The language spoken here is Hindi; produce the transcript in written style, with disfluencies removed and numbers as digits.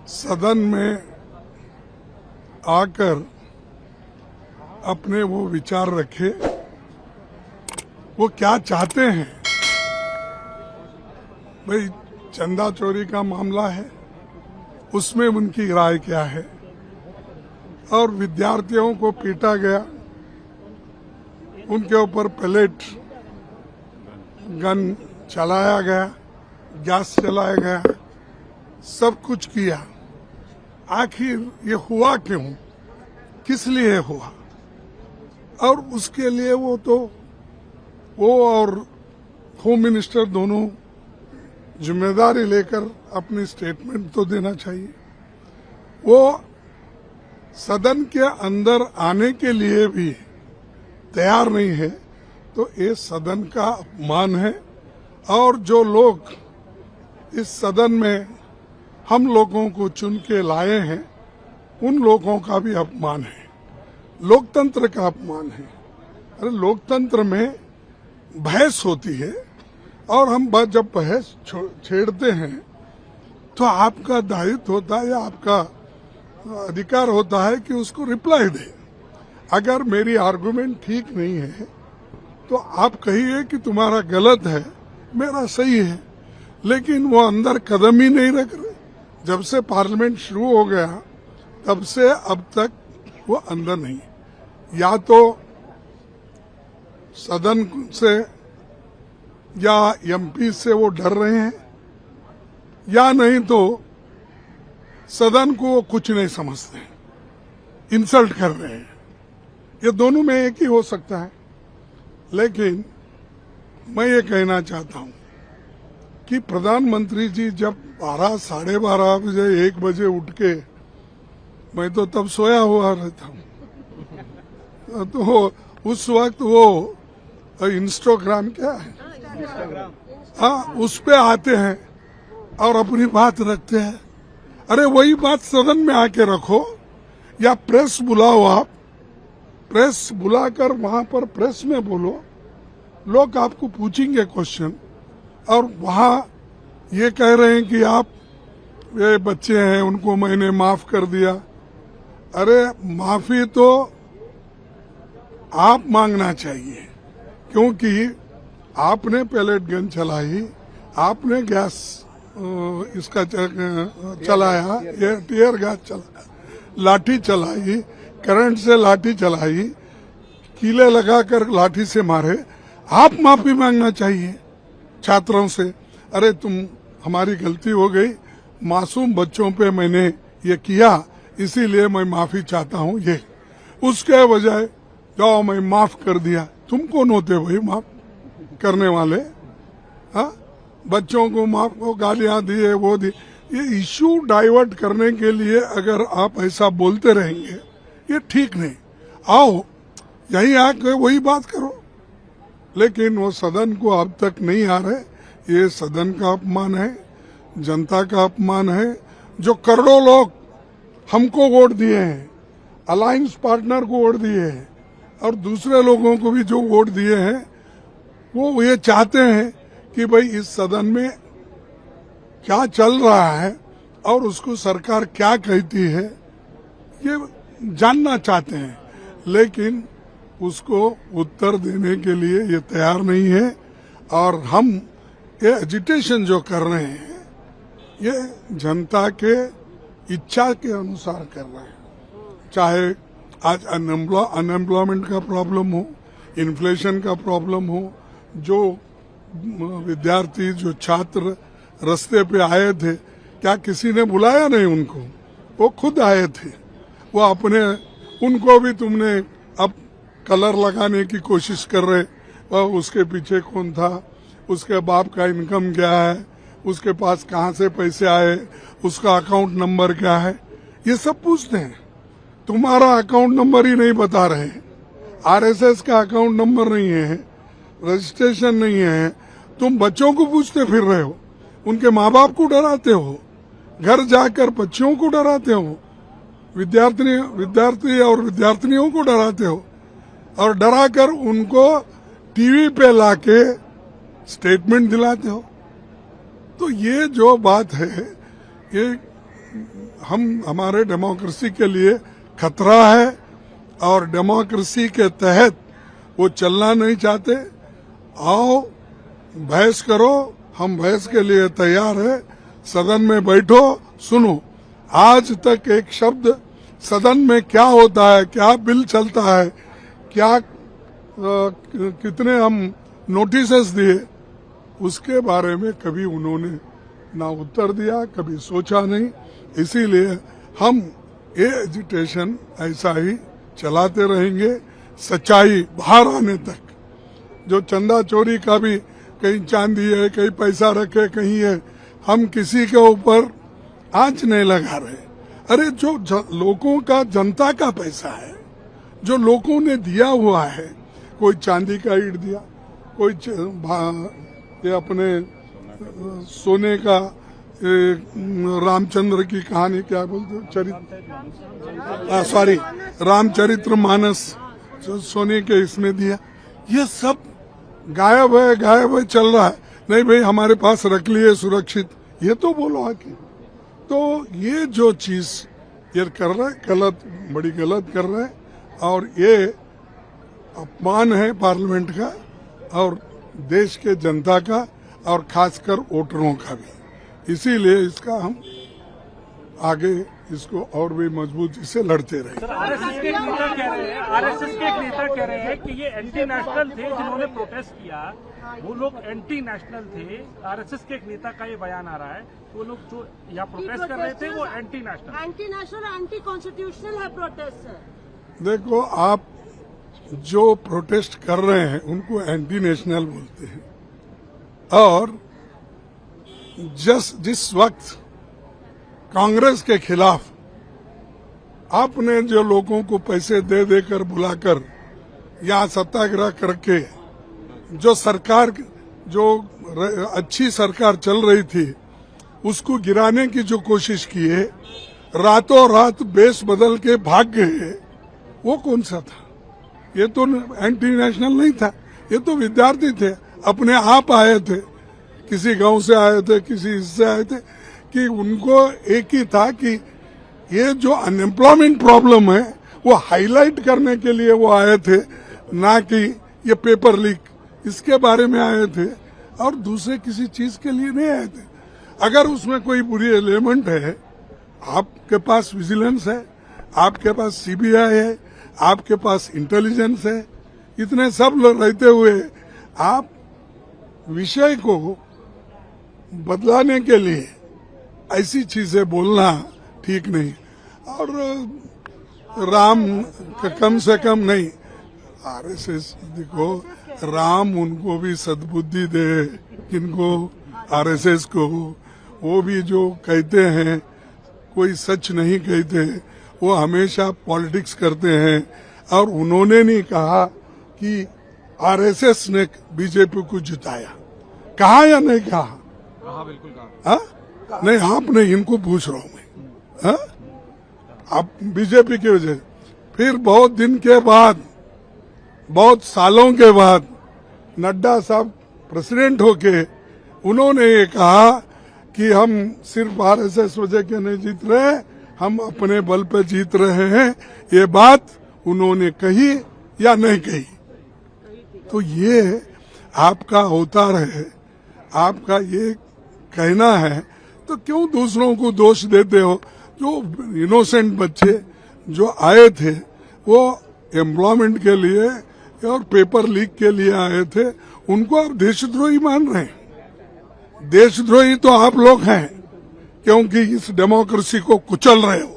सदन में आकर अपने वो विचार रखे, वो क्या चाहते हैं। भाई चंदा चोरी का मामला है, उसमें उनकी राय क्या है, और विद्यार्थियों को पीटा गया, उनके ऊपर पैलेट गन चलाया गया, गैस चलाया गया, सब कुछ किया। आखिर ये हुआ क्यों, किस लिए हुआ, और उसके लिए वो और होम मिनिस्टर दोनों जिम्मेदारी लेकर अपनी स्टेटमेंट तो देना चाहिए। वो सदन के अंदर आने के लिए भी तैयार नहीं है, तो ये सदन का अपमान है। और जो लोग इस सदन में हम लोगों को चुन के लाए हैं, उन लोगों का भी अपमान है, लोकतंत्र का अपमान है। अरे लोकतंत्र में बहस होती है, और हम जब बहस छेड़ते हैं तो आपका दायित्व होता है या आपका अधिकार होता है कि उसको रिप्लाई दे। अगर मेरी आर्गुमेंट ठीक नहीं है तो आप कहिए कि तुम्हारा गलत है, मेरा सही है, लेकिन वो अंदर कदम ही नहीं रख रहे। जब से पार्लियामेंट शुरू हो गया तब से अब तक वो अंदर नहीं, या तो सदन से या एमपी से वो डर रहे हैं, या नहीं तो सदन को वो कुछ नहीं समझते, इंसल्ट कर रहे हैं। ये दोनों में एक ही हो सकता है। लेकिन मैं ये कहना चाहता हूं कि प्रधानमंत्री जी जब 12, साढ़े 12 बजे, 1 बजे उठ के, मैं तो तब सोया हुआ रहता हूं, तो उस वक्त वो इंस्टाग्राम क्या है, हाँ, उस पे आते हैं और अपनी बात रखते हैं। अरे वही बात सदन में आके रखो, या प्रेस बुलाओ, आप प्रेस बुलाकर वहां पर प्रेस में बोलो, लोग आपको पूछेंगे क्वेश्चन। और वहां ये कह रहे हैं कि आप ये बच्चे हैं, उनको मैंने माफ कर दिया। अरे माफी तो आप मांगना चाहिए, क्योंकि आपने पैलेट गन चलाई, आपने गैस इसका चलाया, ये टीयर गैस चलाया, लाठी चलाई, करंट से लाठी चलाई, कीले लगाकर लाठी से मारे। आप माफी मांगना चाहिए छात्रों से। अरे हमारी गलती हो गई, मासूम बच्चों पे मैंने ये किया, इसीलिए मैं माफी चाहता हूँ। ये उसके बजाय जाओ मैं माफ कर दिया। तुम कौन होते भाई माफ करने वाले? हाँ, बच्चों को माफ को गालियां दिए, वो दी। ये इश्यू डाइवर्ट करने के लिए अगर आप ऐसा बोलते रहेंगे, ये ठीक नहीं। आओ यहीं आके वही बात करो, लेकिन वो सदन को अब तक नहीं आ रहे। ये सदन का अपमान है, जनता का अपमान है। जो करोड़ों लोग हमको वोट दिए हैं, अलायंस पार्टनर को वोट दिए हैं, और दूसरे लोगों को भी जो वोट दिए हैं, वो ये चाहते हैं कि भाई इस सदन में क्या चल रहा है और उसको सरकार क्या कहती है, ये जानना चाहते हैं। लेकिन उसको उत्तर देने के लिए ये तैयार नहीं है। और हम ये एजिटेशन जो कर रहे हैं, ये जनता के इच्छा के अनुसार कर रहे हैं। चाहे आज अनएम्प्लॉयमेंट का प्रॉब्लम हो, इन्फ्लेशन का प्रॉब्लम हो, जो विद्यार्थी, जो छात्र रास्ते पे आए थे, क्या किसी ने बुलाया नहीं उनको? वो खुद आए थे। वो अपने, उनको भी तुमने अब कलर लगाने की कोशिश कर रहे, वह उसके पीछे कौन था, उसके बाप का इनकम क्या है, उसके पास कहाँ से पैसे आए, उसका अकाउंट नंबर क्या है, ये सब पूछते हैं। तुम्हारा अकाउंट नंबर ही नहीं बता रहे, आरएसएस का अकाउंट नंबर नहीं है, रजिस्ट्रेशन नहीं है, तुम बच्चों को पूछते फिर रहे हो, उनके माँ बाप को डराते हो, घर जाकर बच्चों को डराते हो, विद्यार्थी और विद्यार्थिनियों को डराते हो, और डराकर उनको टीवी पे लाके स्टेटमेंट दिलाते हो। तो ये जो बात है, ये हमारे डेमोक्रेसी के लिए खतरा है और डेमोक्रेसी के तहत वो चलना नहीं चाहते। आओ बहस करो, हम बहस के लिए तैयार है। सदन में बैठो, सुनो। आज तक एक शब्द सदन में क्या होता है, क्या बिल चलता है, क्या कितने हम नोटिसेस दिए, उसके बारे में कभी उन्होंने ना उत्तर दिया, कभी सोचा नहीं। इसीलिए हम ये एजिटेशन ऐसा ही चलाते रहेंगे सच्चाई बाहर आने तक। जो चंदा चोरी का भी कहीं चांदी है, कहीं पैसा रखे, कहीं है, हम किसी के ऊपर आंच नहीं लगा रहे। अरे जो लोगों का, जनता का पैसा है, जो लोगों ने दिया हुआ है, कोई चांदी का ईंट दिया, कोई ये अपने सोने का रामचंद्र की कहानी क्या बोलते, रामचरित्र मानस सोने के इसमें दिया। ये सब गायब है चल रहा है। नहीं भाई हमारे पास रख लिए सुरक्षित, ये तो बोलो आके। तो ये जो चीज ये कर रहा है गलत, बड़ी गलत कर रहा है और ये अपमान है पार्लियामेंट का और देश के जनता का और खासकर वोटरों का भी। इसीलिए इसका हम आगे इसको और भी मजबूती से लड़ते रहे। आरएसएस के एक नेता कह रहे हैं कि ये एंटी नेशनल थे जिन्होंने प्रोटेस्ट किया, वो लोग एंटी नेशनल थे। आरएसएस के एक नेता का ये बयान आ रहा है, वो लोग जो यहाँ प्रोटेस्ट कर रहे थे वो एंटी नेशनल एंटी कॉन्स्टिट्यूशनल है प्रोटेस्ट। देखो, आप जो प्रोटेस्ट कर रहे हैं उनको एंटी नेशनल बोलते हैं और जिस वक्त कांग्रेस के खिलाफ आपने जो लोगों को पैसे दे देकर बुलाकर यहाँ सत्याग्रह करके जो सरकार, जो अच्छी सरकार चल रही थी, उसको गिराने की जो कोशिश की है, रातों रात बेस बदल के भाग गए, वो कौन सा था? ये तो एंटी नेशनल नहीं था, ये तो विद्यार्थी थे, अपने आप आए थे, किसी गांव से आए थे, किसी इससे आए थे, कि उनको एक ही था कि ये जो अनएम्प्लॉयमेंट प्रॉब्लम है वो हाईलाइट करने के लिए वो आए थे, ना कि ये पेपर लीक इसके बारे में आए थे और दूसरे किसी चीज के लिए नहीं आए थे। अगर उसमें कोई बुरी एलिमेंट है, आपके पास विजिलेंस है, आपके पास सीबीआई है, आपके पास इंटेलिजेंस है, इतने सब लोग रहते हुए आप विषय को बदलाने के लिए ऐसी चीजें बोलना ठीक नहीं। और राम कम से कम नहीं, आरएसएस देखो, राम उनको भी सद्बुद्धि दे, किनको, आरएसएस को। वो भी जो कहते हैं कोई सच नहीं कहते, वो हमेशा पॉलिटिक्स करते हैं। और उन्होंने नहीं कहा कि आरएसएस ने बीजेपी को जिताया, कहा या नहीं कहा? बिल्कुल कहा। नहीं, आप नहीं, इनको पूछ रहा हूं मैं। आप बीजेपी की वजह, फिर बहुत दिन के बाद, बहुत सालों के बाद नड्डा साहब प्रेसिडेंट होके उन्होंने ये कहा कि हम सिर्फ आरएसएस वजह के नहीं जीत रहे, हम अपने बल पे जीत रहे हैं। ये बात उन्होंने कही या नहीं कही? तो ये आपका अवतार है, आपका ये कहना है, तो क्यों दूसरों को दोष देते हो? जो इनोसेंट बच्चे जो आए थे वो एम्प्लॉयमेंट के लिए और पेपर लीक के लिए आए थे, उनको आप देशद्रोही मान रहे हैं। देशद्रोही तो आप लोग हैं, क्योंकि इस डेमोक्रेसी को कुचल रहे हो।